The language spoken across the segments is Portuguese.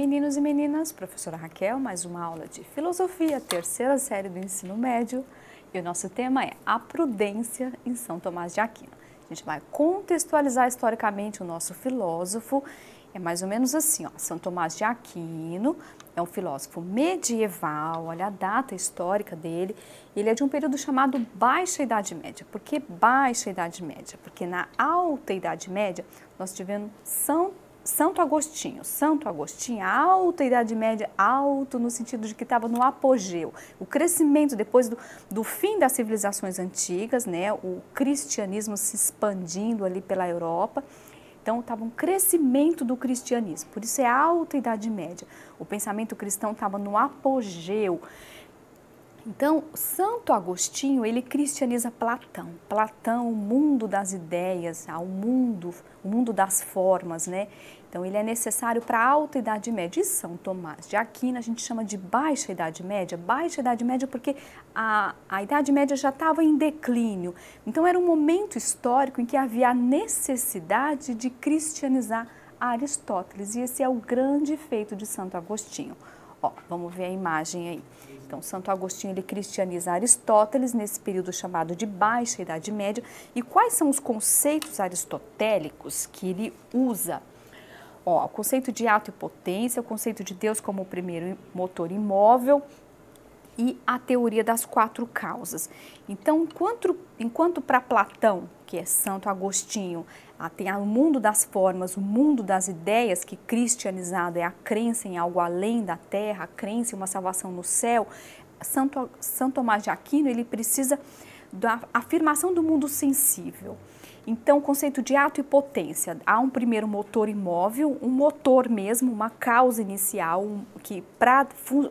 meninos e meninas, professora Raquel, mais uma aula de filosofia, terceira série do ensino médio, e o nosso tema é a prudência em São Tomás de Aquino. A gente vai contextualizar historicamente o nosso filósofo, é mais ou menos assim, ó, São Tomás de Aquino é um filósofo medieval, olha a data histórica dele, ele é de um período chamado Baixa Idade Média. Por que Baixa Idade Média? Porque na Alta Idade Média nós tivemos Santo Agostinho, a Alta Idade Média, alto no sentido de que estava no apogeu. O crescimento depois do fim das civilizações antigas, né, o cristianismo se expandindo ali pela Europa. Então, estava um crescimento do cristianismo, por isso é a Alta Idade Média. O pensamento cristão estava no apogeu. Então, Santo Agostinho, ele cristianiza Platão. Platão, o mundo das ideias, o mundo das formas, né? Então, ele é necessário para a Alta Idade Média. E São Tomás de Aquino, a gente chama de Baixa Idade Média. Baixa Idade Média porque a Idade Média já estava em declínio. Então, era um momento histórico em que havia a necessidade de cristianizar Aristóteles. E esse é o grande feito de Santo Agostinho. Ó, vamos ver a imagem aí. Então, Santo Agostinho, ele cristianiza Aristóteles nesse período chamado de Baixa Idade Média. E quais são os conceitos aristotélicos que ele usa? Ó, o conceito de ato e potência, o conceito de Deus como o primeiro motor imóvel e a teoria das quatro causas. Então, enquanto para Platão, que é Santo Agostinho, tem o mundo das formas, o mundo das ideias, que cristianizado é a crença em algo além da terra, a crença em uma salvação no céu, São Tomás de Aquino, ele precisa da afirmação do mundo sensível. Então, o conceito de ato e potência, há um primeiro motor imóvel, um motor mesmo, uma causa inicial, que para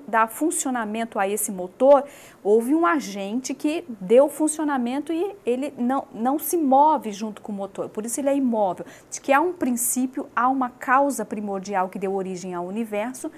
dar funcionamento a esse motor, houve um agente que deu funcionamento e ele não se move junto com o motor, por isso ele é imóvel. De que há um princípio, há uma causa primordial que deu origem ao universo,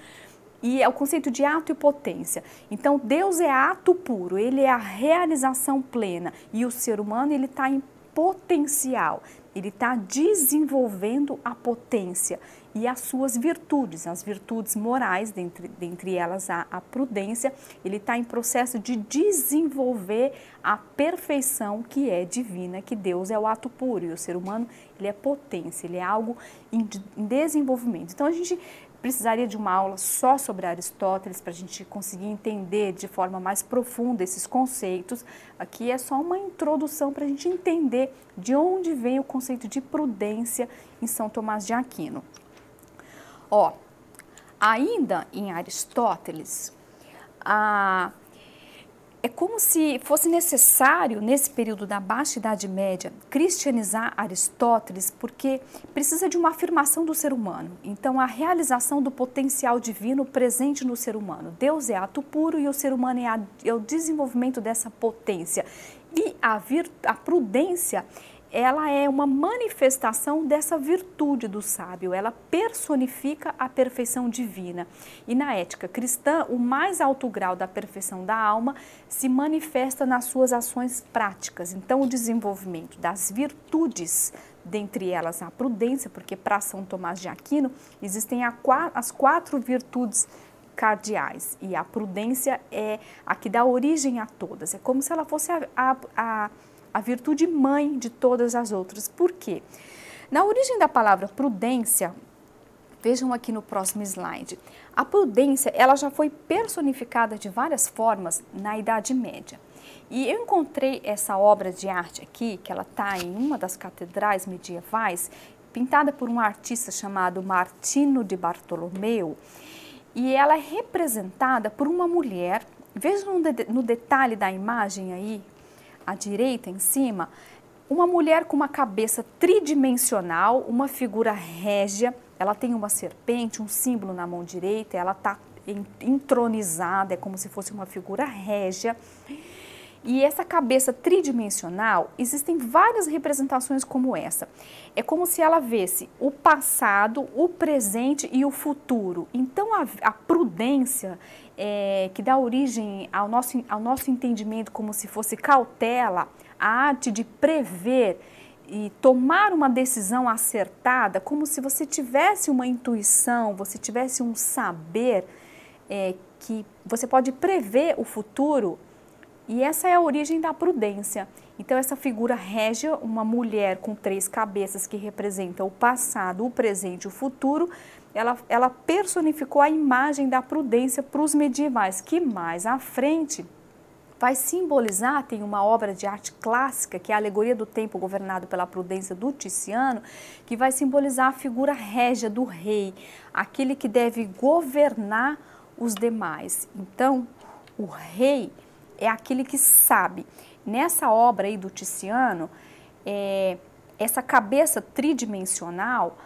e é o conceito de ato e potência. Então, Deus é ato puro, ele é a realização plena, e o ser humano ele está em potencial, ele está desenvolvendo a potência e as suas virtudes, as virtudes morais, dentre elas a prudência, ele está em processo de desenvolver a perfeição que é divina, que Deus é o ato puro e o ser humano ele é potência, ele é algo em desenvolvimento. Então a gente precisaria de uma aula só sobre Aristóteles para a gente conseguir entender de forma mais profunda esses conceitos. Aqui é só uma introdução para a gente entender de onde vem o conceito de prudência em São Tomás de Aquino. Ó, ainda em Aristóteles, é como se fosse necessário, nesse período da Baixa Idade Média, cristianizar Aristóteles, porque precisa de uma afirmação do ser humano. Então, a realização do potencial divino presente no ser humano. Deus é ato puro e o ser humano é o desenvolvimento dessa potência. E a prudência, ela é uma manifestação dessa virtude do sábio, ela personifica a perfeição divina. E na ética cristã, o mais alto grau da perfeição da alma se manifesta nas suas ações práticas. Então, o desenvolvimento das virtudes, dentre elas a prudência, porque para São Tomás de Aquino existem as quatro virtudes cardeais, e a prudência é a que dá origem a todas, é como se ela fosse a virtude mãe de todas as outras. Por quê? Na origem da palavra prudência, vejam aqui no próximo slide, a prudência ela já foi personificada de várias formas na Idade Média. E eu encontrei essa obra de arte aqui, que ela está em uma das catedrais medievais, pintada por um artista chamado Martino de Bartolomeu, e ela é representada por uma mulher. Vejam no detalhe da imagem aí, à direita, em cima, uma mulher com uma cabeça tridimensional, uma figura régia, ela tem uma serpente, um símbolo na mão direita, ela está entronizada, é como se fosse uma figura régia. E essa cabeça tridimensional, existem várias representações como essa. É como se ela visse o passado, o presente e o futuro. Então, a prudência, que dá origem ao nosso entendimento como se fosse cautela, a arte de prever, e tomar uma decisão acertada, como se você tivesse uma intuição, você tivesse um saber que você pode prever o futuro, e essa é a origem da prudência. Então essa figura régia, uma mulher com 3 cabeças que representa o passado, o presente e o futuro, ela personificou a imagem da prudência para os medievais, que mais à frente vai simbolizar, tem uma obra de arte clássica, que é a Alegoria do Tempo Governado pela Prudência, do Tiziano, que vai simbolizar a figura régia do rei, aquele que deve governar os demais. Então, o rei é aquele que sabe. Nessa obra aí do Tiziano, essa cabeça tridimensional,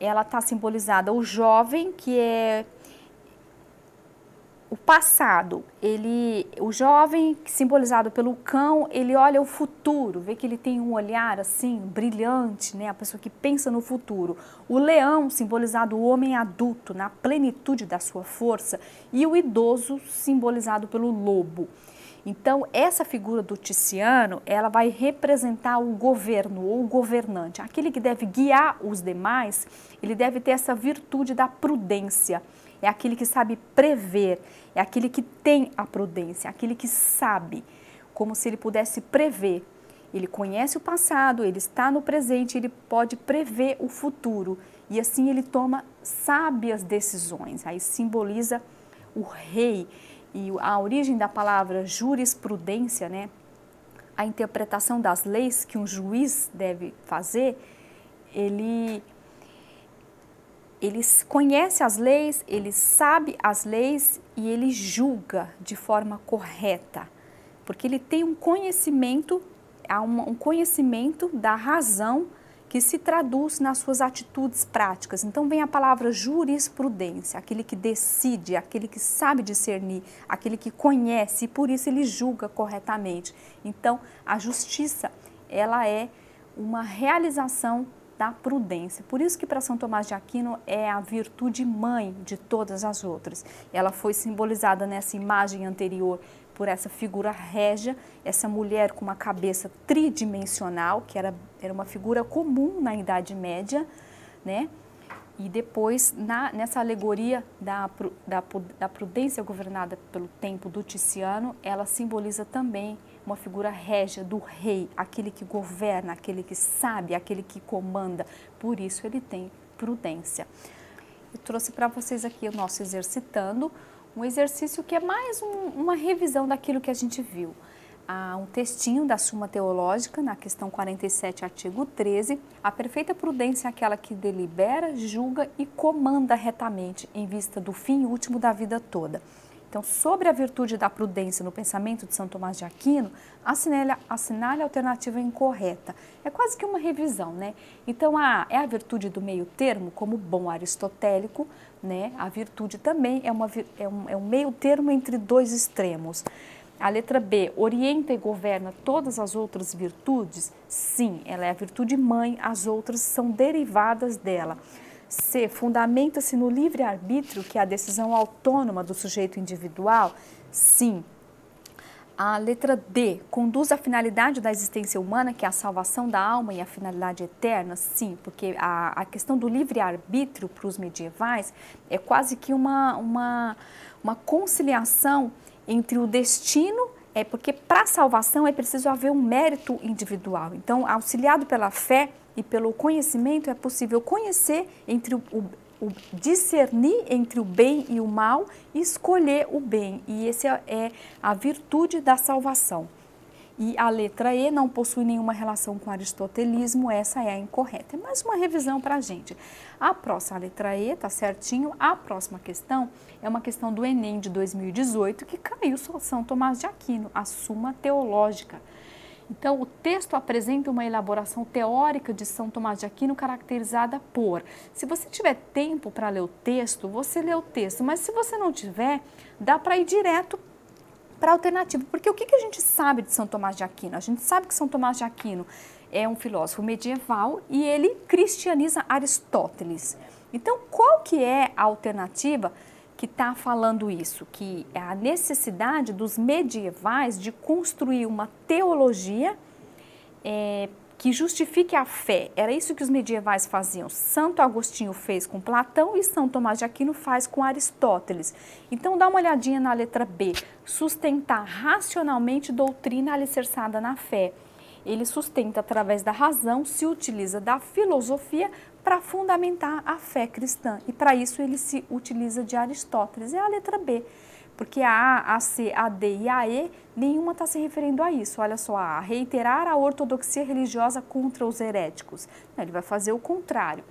ela está simbolizada o jovem, que é o passado, o jovem simbolizado pelo cão, ele olha o futuro, vê que ele tem um olhar assim, brilhante, né? A pessoa que pensa no futuro. O leão, simbolizado o homem adulto, na plenitude da sua força, e o idoso, simbolizado pelo lobo. Então, essa figura do Tiziano, ela vai representar o governo ou o governante, aquele que deve guiar os demais, ele deve ter essa virtude da prudência. É aquele que sabe prever, é aquele que tem a prudência, aquele que sabe, como se ele pudesse prever. Ele conhece o passado, ele está no presente, ele pode prever o futuro e assim ele toma sábias decisões. Aí simboliza o rei e a origem da palavra jurisprudência, né? A interpretação das leis que um juiz deve fazer, ele conhece as leis, ele sabe as leis e ele julga de forma correta, porque ele tem um conhecimento, um conhecimento da razão que se traduz nas suas atitudes práticas. Então vem a palavra jurisprudência, aquele que decide, aquele que sabe discernir, aquele que conhece e por isso ele julga corretamente. Então a justiça, ela é uma realização da prudência. Por isso que para São Tomás de Aquino é a virtude mãe de todas as outras. Ela foi simbolizada nessa imagem anterior por essa figura régia, essa mulher com uma cabeça tridimensional, que era uma figura comum na Idade Média, né? E depois, nessa alegoria da prudência governada pelo tempo do Tiziano, ela simboliza também uma figura régia do rei, aquele que governa, aquele que sabe, aquele que comanda. Por isso ele tem prudência. Eu trouxe para vocês aqui o nosso exercitando, um exercício que é mais uma revisão daquilo que a gente viu. Um textinho da Suma Teológica, na questão 47, artigo 13, a perfeita prudência é aquela que delibera, julga e comanda retamente em vista do fim último da vida toda. Então, sobre a virtude da prudência no pensamento de São Tomás de Aquino, assinale a alternativa incorreta. É quase que uma revisão, né? Então, é a virtude do meio termo, como bom aristotélico, né? A virtude também é um meio termo entre dois extremos. A letra B, orienta e governa todas as outras virtudes? Sim, ela é a virtude mãe, as outras são derivadas dela. C, fundamenta-se no livre-arbítrio, que é a decisão autônoma do sujeito individual? Sim. A letra D, conduz à finalidade da existência humana, que é a salvação da alma e a finalidade eterna? Sim, porque a questão do livre-arbítrio para os medievais é quase que uma conciliação entre o destino, porque para a salvação é preciso haver um mérito individual. Então, auxiliado pela fé e pelo conhecimento, é possível conhecer discernir entre o bem e o mal e escolher o bem. E essa é a virtude da salvação. E a letra E não possui nenhuma relação com o aristotelismo, essa é a incorreta. É mais uma revisão para a gente. A próxima, a letra E, tá certinho. A próxima questão é uma questão do Enem de 2018, que caiu São Tomás de Aquino, a Suma Teológica. Então, o texto apresenta uma elaboração teórica de São Tomás de Aquino caracterizada por... Se você tiver tempo para ler o texto, você lê o texto, mas se você não tiver, dá para ir direto para a alternativa. Porque o que a gente sabe de São Tomás de Aquino? A gente sabe que São Tomás de Aquino é um filósofo medieval e ele cristianiza Aristóteles. Então, qual que é a alternativa que está falando isso? Que é a necessidade dos medievais de construir uma teologia que justifique a fé. Era isso que os medievais faziam. Santo Agostinho fez com Platão e São Tomás de Aquino faz com Aristóteles. Então dá uma olhadinha na letra B. Sustentar racionalmente doutrina alicerçada na fé. Ele sustenta através da razão, se utiliza da filosofia para fundamentar a fé cristã. E para isso ele se utiliza de Aristóteles. É a letra B. Porque a A, a C, a D e a E, nenhuma está se referindo a isso. Olha só, a reiterar a ortodoxia religiosa contra os heréticos. Não, ele vai fazer o contrário.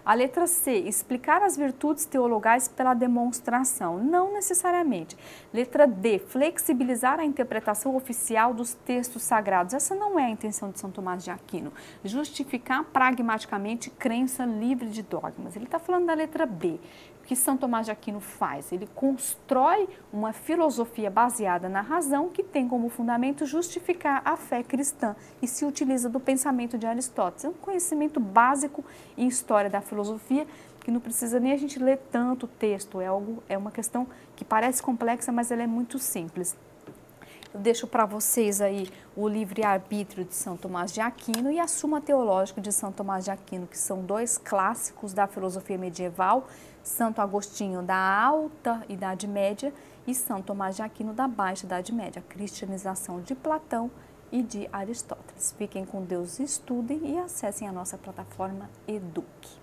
A letra C, explicar as virtudes teologais pela demonstração. Não necessariamente. Letra D, flexibilizar a interpretação oficial dos textos sagrados. Essa não é a intenção de São Tomás de Aquino. Justificar pragmaticamente crença livre de dogmas. Ele está falando da letra B. O que São Tomás de Aquino faz? Ele constrói uma filosofia baseada na razão que tem como fundamento justificar a fé cristã e se utiliza do pensamento de Aristóteles. É um conhecimento básico em história da filosofia que não precisa nem a gente ler tanto texto. É uma questão que parece complexa, mas ela é muito simples. Eu deixo para vocês aí o Livre-Arbítrio de São Tomás de Aquino e a Suma Teológica de São Tomás de Aquino, que são dois clássicos da filosofia medieval, Santo Agostinho da Alta Idade Média e São Tomás de Aquino da Baixa Idade Média, a cristianização de Platão e de Aristóteles. Fiquem com Deus, estudem e acessem a nossa plataforma Eduque.